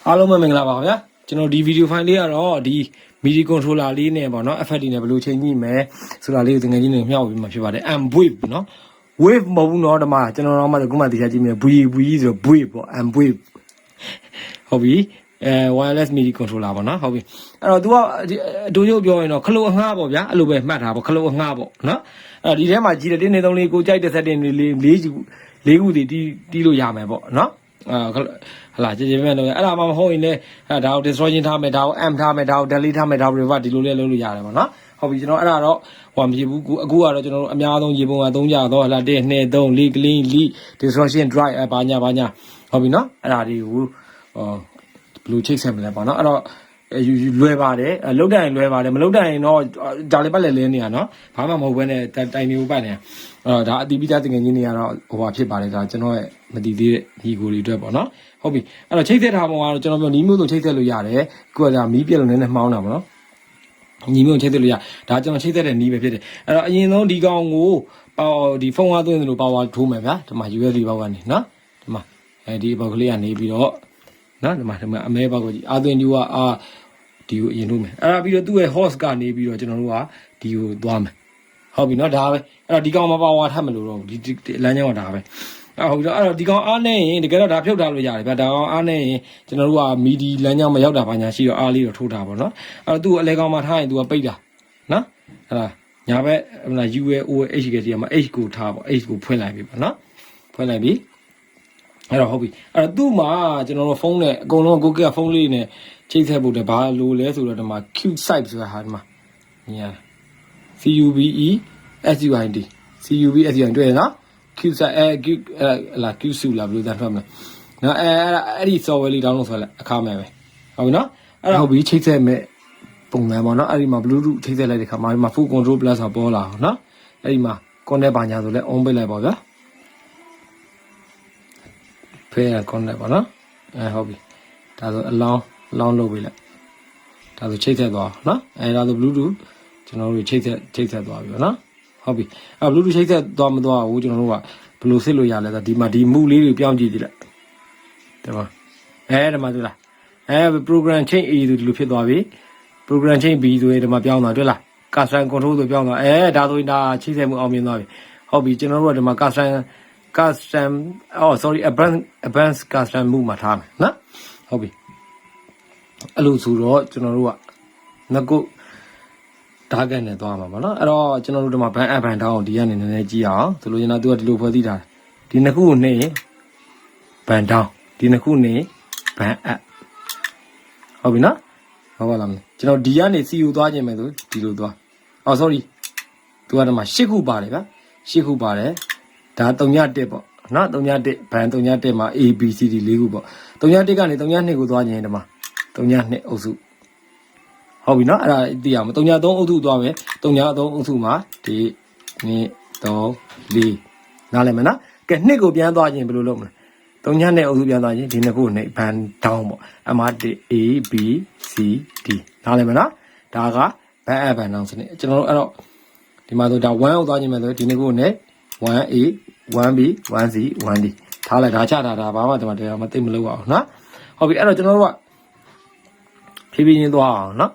အားလုံးပဲမင်္ဂလာပါခင်ဗျာကျွန်တော်ဒီဗီဒီယိုဖိုင်လေးကတော့ဒီ MIDI controller လေးနဲ့ပေါ့နော် FFT နဲ့ဘယ်လိုချိန်ကြည့်မယ်ဆိုတာလေးကိုသင်ငယ်ချင်းတွေမျှဝေပြီးမှဖြစ်ပါတယ် wave နော် wave မဟုတ်ဘူးနော်ဒီမှာကျွန်တော်တို့မှခုမှသိချကြည့်မယ် wave ဆိုတော့ wave ပေါ့ wave ဟုတ်ပြီwireless MIDI controller ပေါ့နော်ဟုတ်ပြီအဲ့တော့ तू ကအတူတူပြောရင်တော့ခလုတ်အငှားပေါ့ဗျာအဲ့လိုပဲမှတ်ထားပေါ့ခလုတ်အငှားပေါ့နော်အဲ့ဒီထဲမှာကြည့်တယ်1 2 3 4ကိုကြိုက်တဲ့ setting လေးခုတီးလို့ရမယ်ပေါ့နော်ဟလာကြည်မဲ့လို့အဲ့ဒါမှမဟုတ်ရင်လည်းဒါကို distortion ထားမယ်ဒါကို amp ထားမယ်ဒါကို delay ထားမယ်ဒါကို reverb ဒီလိုလေးလုပ်လို့ရတယ်ပေါ့နော်ဟုတ်ပြီကျွန်တော်အဲ့ဒါတော့ဟိုမဖြစ်ဘူးအခုကတော့ကျွန်တော်တို့အများဆုံးရေပုံကသုံးကြတော့ဟလာ1 2 3 4 clean lead distortion drive ဘာညာဟုတ်ပြီနော်အဲ့ဒါတွေကိုဘယ်လိုချိတ်ဆက်မလဲပေါ့နော်အဲ့တော့လွယ်ပါတယ်လုတ်တိုင်လွယ်ပါတယ်မလုတ်တိုင်တော့ဒါလေးပတ်လဲနေရနော်ဘာမှမဟုတ်ဘဲနဲ့တိုင်မျိုးပတ်နေဒါအတိပိသားတငယ်ချင်းတွေကတော့ဟိုဟာဖြစ်ပါတယ်ဒါကျွန်တော်ရဲ့မတည်သေးတဲ့ညီကိုတွေအတွက်ပေါ့နော်ဟုတ်ပြီအဲ့တော့ချိတ်ဆက်ထားပုံကတော့ကျွန်တော်ပြောနီးမျိုးစုံချိတ်ဆက်လို့ရတယ်ကိုကမီးပြက်လို့နည်းနည်းမှောင်းတာပေါ့နော်ညီမျိုးချိတ်ဆက်လို့ရဒါကျွန်တော်ချိတ်ဆက်တဲ့နီးပဲဖြစ်တယ်အဲ့တော့အရင်ဆုံးဒီကောင်ကိုဒီဖုန်းအားသွင်းသလိုပါဝါထိုးမယ်ဗျာဒီမှာ USB ဘောက်ကနေနော်ဒီမှာဒီဘောက်ကလေးကနေပြီးတော့နော်ဒီမှာအမဲဘောက်ကိုအားသွင်းဒီကဒီကိုအရင်ထိုးမယ်အဲ့ဒါပြီးတော့သူ့ရဲ့ host ကနေပြီးတော့ကျွန်တော်တို့ကဒီကိုသွားမယ်ဟုတ်ပြီနော်ဒါပဲအဲ့တော့ဒီကောင်မပါဝါထပ်မလို့တော့ဒီလမ်းကြောင်းကဒါပဲဟုတ်ပြီအဲ့တော့ဒီကောင်အားနေရင်တကယ်တော့ဒါဖြုတ်ထားလို့ရတယ်ဗျာဒါကောင်အားနေရင်ကျွန်တော်တို့ကမီဒီလမ်းကြောင်းမရောက်တာဘာညာရှိတော့အားလေးတော့ထိုးထားပါတော့အဲ့တော့သူ့အလဲကောင်မှာထားရင်သူကပိတ်တာနော်ဟဲ့လားညာဘက်ဟို UAOH ကစီမှာ H ကိုထားပေါ့ H ကိုဖွင့်လိုက်ပြီပေါ့နော်ဖွင့်လိုက်ပြီအဲ့တော့ဟုတ်ပြီအဲ့တော့သူ့မှာကျွန်တော်တို့ဖုန်းနဲ့အကုန်လုံးကိုကဖုန်းလေးနဲ့ချိတ်ဆက်ဖို့တဘာလို့လဲဆိုတော့ဒီမှာ cube site ဆိုတာဟာဒီမှာမြင်ရ CUBESUID တွေ့ရနော် cube site cube လာ cube စုလာဘယ်လိုတန်းထွက်မလဲနော်အဲ့ဒီ software လေး download ဆိုလိုက်အခမဲ့ပဲဟုတ်ပြီနော်အဲ့ဒါဟုတ်ပြီချိတ်ဆက်မဲ့ပုံစံပေါ့နော်အဲ့ဒီမှာ bluetooth ချိတ်ဆက်လိုက်တဲ့ခါမှာဒီမှာ full control plus ဆိုပေါ်လာအောင်နော်အဲ့ဒီမှာ connect ပါညာဆိုလဲ on ပိတ်လိုက်ပါဗျာဖေး connect ပါနော်ဟုတ်ပြီဒါဆိုအလောင်းလုပ်ပေးလိုက်ဒါဆိုချိတ်ဆက်သွားနော်ဒါဆို bluetooth ကျွန်တော်တို့ချိတ်ဆက်သွားပြီနော်ဟုတ်ပြီbluetooth ချိတ်ဆက်သွားမသွားဘူးကျွန်တော်တို့ကဘယ်လိုစစ်လို့ရလဲဆိုဒီမှာဒီ move လေးတွေပြောင်းကြည့်ကြည့်လိုက်ဒီမှာဒီမှာတွေ့လားprogram change A ဆိုဒီလိုဖြစ်သွားပြီ program change B ဆိုရင်ဒီမှာပြောင်းသွားတွေ့လား custom control ဆိုပြောင်းသွားဒါဆိုရင်ဒါချိတ်ဆက်မှုအောင်မြင်သွားပြီဟုတ်ပြီကျွန်တော်တို့ကဒီမှာ custom advanced custom move မှာထားမယ်နော်ဟုတ်ပြီအဲ့လိုဆိုတော့ကျွန်တော်တို့ကငကုတ်ဓာတ်ကန်နဲ့သွားမှာပေါ့နော်အဲ့တော့ကျွန်တော်တို့ဒီမှာ band up band down ဒီကနေနည်းနည်းကြည့်အောင်ဆိုလို့ရင်တော့သူကဒီလိုဖွဲ့သိတာဒီနှစ်ခုကိုနှိမ့်ရင် band down ဒီနှစ်ခုနှိမ့် band up ဟုတ်ပြီနော်ဟုတ်ပါလားမလဲကျွန်တော်ဒီကနေ C ကိုသွားခြင်းမယ်ဆိုဒီလိုသွားsorry သူကဒီမှာ8ခုပါတယ်ဗျာ8ခုပါတယ်ဒါ3.1ပေါ့နော်3.1 band 3.1မှာ A B C D 4ခုပေါ့3.1ကနေ3.2ကိုသွားခြင်းဒီမှာ3.2အုပ်စုဟုတ်ပြီနော်အဲ့ဒါသိရမှာ3.3အုပ်စုသွားမယ်3.3အုပ်စုမှာဒီ2 3 4နားလည်မလားကဲ2ကိုပြန်သွားခြင်းဘယ်လိုလုပ်မလဲ3.2အုပ်စုပြန်သွားခြင်းဒီနှစ်ခုနဲ့ band down ပေါ့ MR1 A B C D နားလည်မလားဒါက band up band down စနစ်ကျွန်တော်တို့အဲ့တော့ဒီမှာဆိုဒါ1ကိုသွားခြင်းမယ်ဆိုဒီနှစ်ခုနဲ့ 1A 1B 1C 1D ထားလိုက်ဒါချတာဒါဘာမှဒီမှာတရားမသိမလို့အောင်နော်ဟုတ်ပြီအဲ့တော့ကျွန်တော်တို့ကဖြည်းဖြည်းချင်းသွားအောင်နော်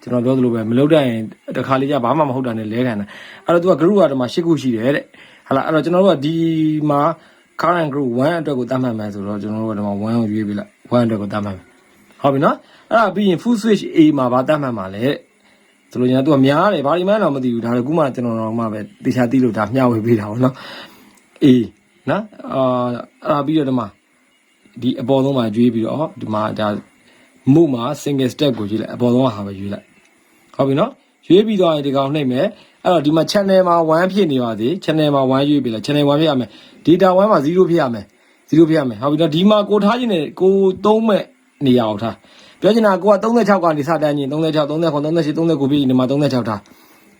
ကျွန်တော်ပြောသလိုပဲမလုပ်တတ်ရင်တခါလေးကျဘာမှမဟုတ်တာနဲ့လဲခံတာအဲ့တော့သူက group ကဒီမှာ10ခုရှိတယ်တဲ့ဟာလားအဲ့တော့ကျွန်တော်တို့ကဒီမှာ current group 1အတွက်ကိုတတ်မှတ်မယ်ဆိုတော့ကျွန်တော်တို့ကဒီမှာ1ကိုရွေးပေးလိုက်1အတွက်ကိုတတ်မှတ်မယ်ဟုတ်ပြီနော်အဲ့ဒါပြီးရင် full switch A မှာဗာတတ်မှတ်မှာလေဆိုလို့ညာသူကများတယ်ဘာဒီမှန်းတော့မသိဘူးဒါလည်းခုမှကျွန်တော်တော့မှပဲတေချာသိလို့ဒါမျှဝေပေးတာပေါ့နော် A နော်အဲ့ဒါပြီးတော့ဒီမှာဒီအပေါ်ဆုံးမှာရွေးပြီးတော့ဒီမှာဒါမှုမှာ single step ကိုရွေးလိုက်အပေါ်ဆုံးဟာပဲရွေးလိုက်ဟုတ်ပြီနော်ရွေးပြီးတော့ဒီကောင်နှိမ့်မယ်အဲ့တော့ဒီမှာ channel မှာ1ဖြစ်နေပါသေး channel မှာ1ရွေးပြီးလိုက် channel 1ဖြစ်ရမယ် data 1မှာ0ဖြစ်ရမယ်0ဖြစ်ရမယ်ဟုတ်ပြီနော်ဒီမှာကိုထားခြင်းနဲ့ကိုသုံးမဲ့နေရာအောင်ထားပြောချင်တာကိုက36ကနေစတန်းချင်း36 39 38 39ပြည့်ဒီမှာ36ထား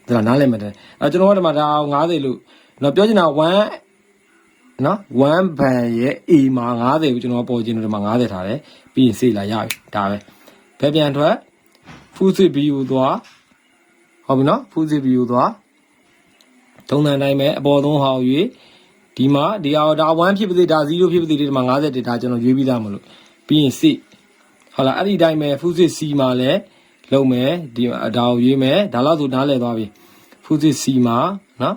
ဒါနားလည်မယ်တဲ့အဲ့ကျွန်တော်ကဒီမှာဒါ90လို့နော်ပြောချင်တာ1နော်1ဘန်ရဲ့ A မှာ90ကိုကျွန်တော်ပေါ်ခြင်းလို့ဒီမှာ90ထားတယ်ပြီးရင်စေးလာရပြီဒါပဲဘယ်ပြန်ထွက် full switch B ကိုသွားဟုတ်ပြီနော် full switch B ကိုသွားထုံးတန်တိုင်းပဲအပေါ်ဆုံးဟောက်၍ဒီမှာဒီဟာဒါ1ဖြစ်ပါသေးဒါ0ဖြစ်ပါသေးဒီမှာ50ဒါကျွန်တော်ရွေးပြီးသားမလို့ ပြီးရင် C ဟုတ်လားအဲ့ဒီတိုင်းပဲ full C မှာလည်းလုံးမယ်ဒီဒါကိုရွေးမယ်ဒါလောက်ဆိုနားလည်သွားပြီ full C မှာနော်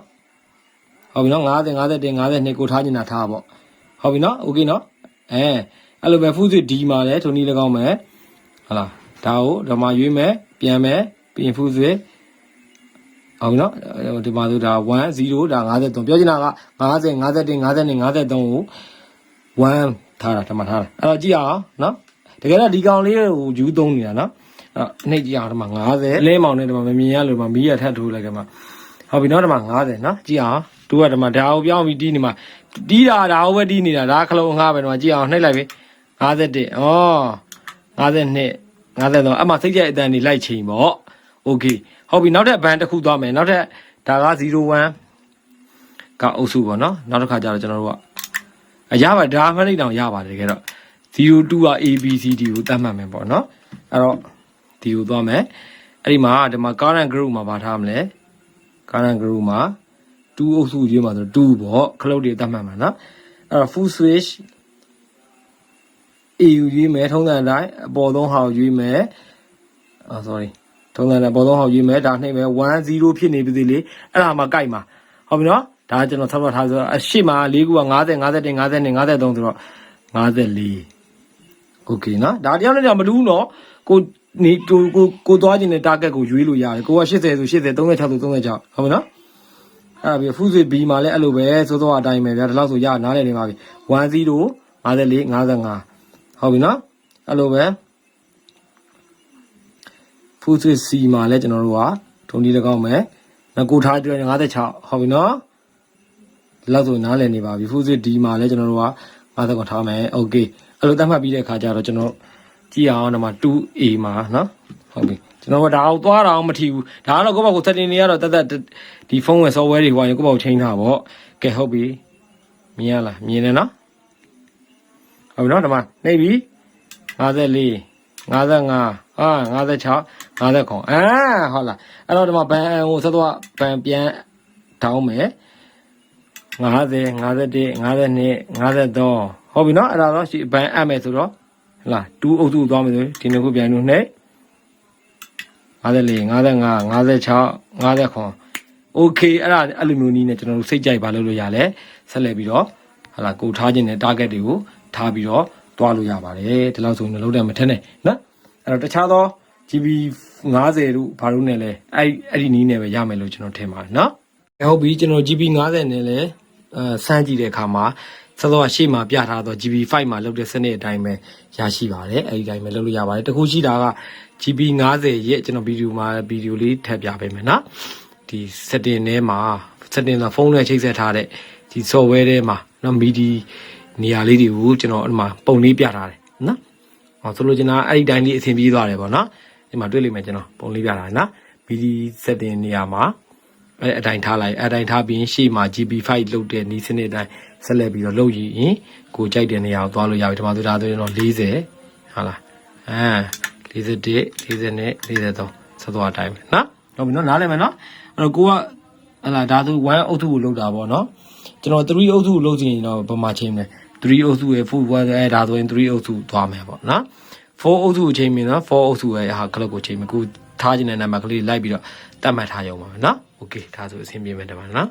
ဟုတ်ပြီနော်50 51 52ကိုထားချင်တာထားပေါ့ဟုတ်ပြီနော်โอเคနော်အဲ့လိုပဲ full D မှာလည်းထုံနည်း၎င်းမယ်ဟုတ်လားဒါကိုဓမ္မရွေးမယ်ပြန်မယ်ပြီးရင် full ဟုတ်ပြီနော်ဒီမှာဆိုဒါ1 0ဒါ53ပြောချင်တာက50 51 52 53ကို1ထားတာဓမ္မထားတာအဲ့တော့ကြည့်အောင်နော်တကယ်တော့ဒီကောင်လေးကိုယူသုံးနေတာနော်အဲ့နှိပ်ကြည့်အောင်ဒီမှာ50လဲမောင်နဲ့ဒီမှာမမြင်ရလို့ဒီမှာမီးရထပ်ထိုးလိုက်ကြမှာဟုတ်ပြီနော်ဒီမှာ50နော်ကြည့်အောင်သူကဒီမှာဒါကိုပြောင်းပြီးတီးနေမှာတီးတာဒါကိုပဲတီးနေတာဒါခလုံးငှားပဲဒီမှာကြည့်အောင်နှိပ်လိုက်ပြီ51ဩ52 53အမှစိတ်ကြိုက်အတန်နေလိုက်ချိန်ပေါ့โอเคဟုတ်ပြီနောက်ထပ်ဘန်တစ်ခုသွားမယ်နောက်ထပ်ဒါက01ကအုပ်စုပေါ့နော်နောက်တစ်ခါကျတော့ကျွန်တော်တို့ကရပါဒါမှလည်းတောင်ရပါတယ်တကယ်တော့02က ABCD ကိုတတ်မှတ်မယ်ပေါ့နော်အဲ့တော့ဒီကိုသွားမယ်အဲ့ဒီမှာဒီမှာ current group မှာပါထားမလဲ current group မှာ2အုပ်စုရွေးမှာဆို2ပေါ့ခလုတ်တွေတတ်မှတ်မှာနော်အဲ့တော့ full switch A ရွေးမယ်ထုံးစံအတိုင်းအပေါ်ဆုံးဟောက်ရွေးမယ် sorry ထုံးစံအပေါ်ဆုံးဟောက်ရွေးမယ်ဒါနှိမ့်မယ်1 0ဖြစ်နေပြီသေးလေအဲ့ဒါမှကြိုက်မှာဟုတ်ပြီနော်ဒါကျွန်တော်ဆက်တော့ထားဆိုတော့အရှိမ4ခုက50 51 52 53ဆိုတော့54โอเคနော်ဒါတယောက်နဲ့တယောက်မတူးနော်ကိုနေကိုသွားခြင်းနဲ့ target ကိုရွေးလို့ရတယ်ကိုက80ဆို80 36ဆို36ဟုတ်ပြီနော်အဲ့ဒါပြီး full switch B မှာလည်းအဲ့လိုပဲစိုးစိုးအတိုင်းပဲဗျာဒီလောက်ဆိုရနားလည်နေပါပြီ10 54 55ဟုတ်ပြီနော်အဲ့လိုပဲ full switch C မှာလည်းကျွန်တော်တို့ကထုံဒီတကောင်းမယ်ငကိုထားတွေ့56ဟုတ်ပြီနော်ဒီလောက်ဆိုနားလည်နေပါပြီ full switch D မှာလည်းကျွန်တော်တို့က50ကိုထားမယ်โอเคအဲ့လိုတတ်မှတ်ပြီးတဲ့အခါကျတော့ကျွန်တော်ကြည့်အောင်ဒီမှာ 2A မှာနော်ဟုတ်ပြီကျွန်တော်ကဒါအောင်သွားတာအောင်မထီဘူးဒါကတော့ကိုယ့်ဘက်ကို setting တွေကတော့တက်ဒီဖုန်းရဲ့ software တွေဟိုရင်ကိုယ့်ဘက်ကိုချိန်ထားပေါ့ကဲဟုတ်ပြီမြင်ရလားမြင်တယ်နော်ဟုတ်ပြီနော်ဒီမှာနှိပ်ပြီ54 55 56 59ဟုတ်လားအဲ့တော့ဒီမှာဘန်ဟိုဆက်တော့ဘန်ပြန်တောင်းမယ်50 51 52 53ဟုတ်ပြီနော်အဲ့ဒါတော့ရှိဘန်အပ်မယ်ဆိုတော့ဟလာ2အုပ်စုသွားမယ်ဆိုဒီနှစ်ခုပြန်လို့နှိပ်54 55 56 59โอเคအဲ့ဒါအဲ့လိုမျိုးနည်းနဲ့ကျွန်တော်တို့စိတ်ကြိုက်ပါလို့ရလဲဆက်လက်ပြီးတော့ဟလာကိုထားခြင်းနဲ့ target တွေကိုထားပြီးတော့သွားလို့ရပါတယ်ဒီလောက်ဆိုရင်လုံးတယ်မထက်နဲ့နော်အဲ့တော့တခြားသော GB 50တို့ဘာလို့နဲ့လဲအဲ့ဒီနည်းနဲ့ပဲရမယ်လို့ကျွန်တော်ထင်ပါတယ်နော်ဟုတ်ပြီကျွန်တော် GB 50နဲ့လဲစမ်းကြည့်တဲ့အခါမှာစသောရှေ့မှာပြထားတော့ GB5 မှာလုပ်တဲ့စနစ်အတိုင်းပဲရရှိပါတယ်အဲ့ဒီတိုင်းပဲလုပ်လို့ရပါတယ်တခုရှိတာက GB 50ရဲ့ကျွန်တော်ဗီဒီယိုလေးထည့်ပြပေးမယ်နော်ဒီ setting ထဲမှာ setting ကဖုန်းနဲ့ချိတ်ဆက်ထားတဲ့ဒီ software ထဲမှာနော် MIDI နေရာလေးတွေကိုကျွန်တော်အဲ့မှာပုံလေးပြထားတယ်နော်ဟောဆိုလို့ကျွန်တော်အဲ့ဒီတိုင်းလေးအဆင်ပြေသွားတယ်ပေါ့နော်ဒီမှာတွေ့လိမ့်မယ်ကျွန်တော်ပုံလေးပြထားတယ်နော် MIDI setting နေရာမှာအဲ့အတိုင်းထားလိုက်အတိုင်းထားပြီးရှေ့မှာ GB5 လုပ်တဲ့နီးစနစ်အတိုင်းဆက်လက်ပြီးတော့လုပ်ရင်ကိုကြိုက်တဲ့နေရာကိုသွားလို့ရပြီဒီမှာဆိုဒါဆိုရင်တော့40ဟုတ်လား41 42 43ဆက်သွားအတိုင်းပဲနော်ဟုတ်ပြီနော်နားလည်မယ်နော်အဲ့တော့ကိုကဟလာဒါဆို1အုပ်စုကိုလုပ်တာပေါ့နော်ကျွန်တော်3အုပ်စုကိုလုပ်စီရင်တော့ဘာမှချင်းလဲ3အုပ်စုရဲ့ full 1ဒါဆိုရင်3အုပ်စုသွားမယ်ပေါ့နော်4အုပ်စုကိုချိန်မြင်နော်4အုပ်စုရဲ့ဟာကလပ်ကိုချိန်မြင်ကိုထားခြင်းတဲ့နံပါတ်ကလေးလိုက်ပြီးတော့တတ်မှတ်ထားရုံပါပဲနော်โอเคဒါဆိုအဆင်ပြေမယ်တမန်နော်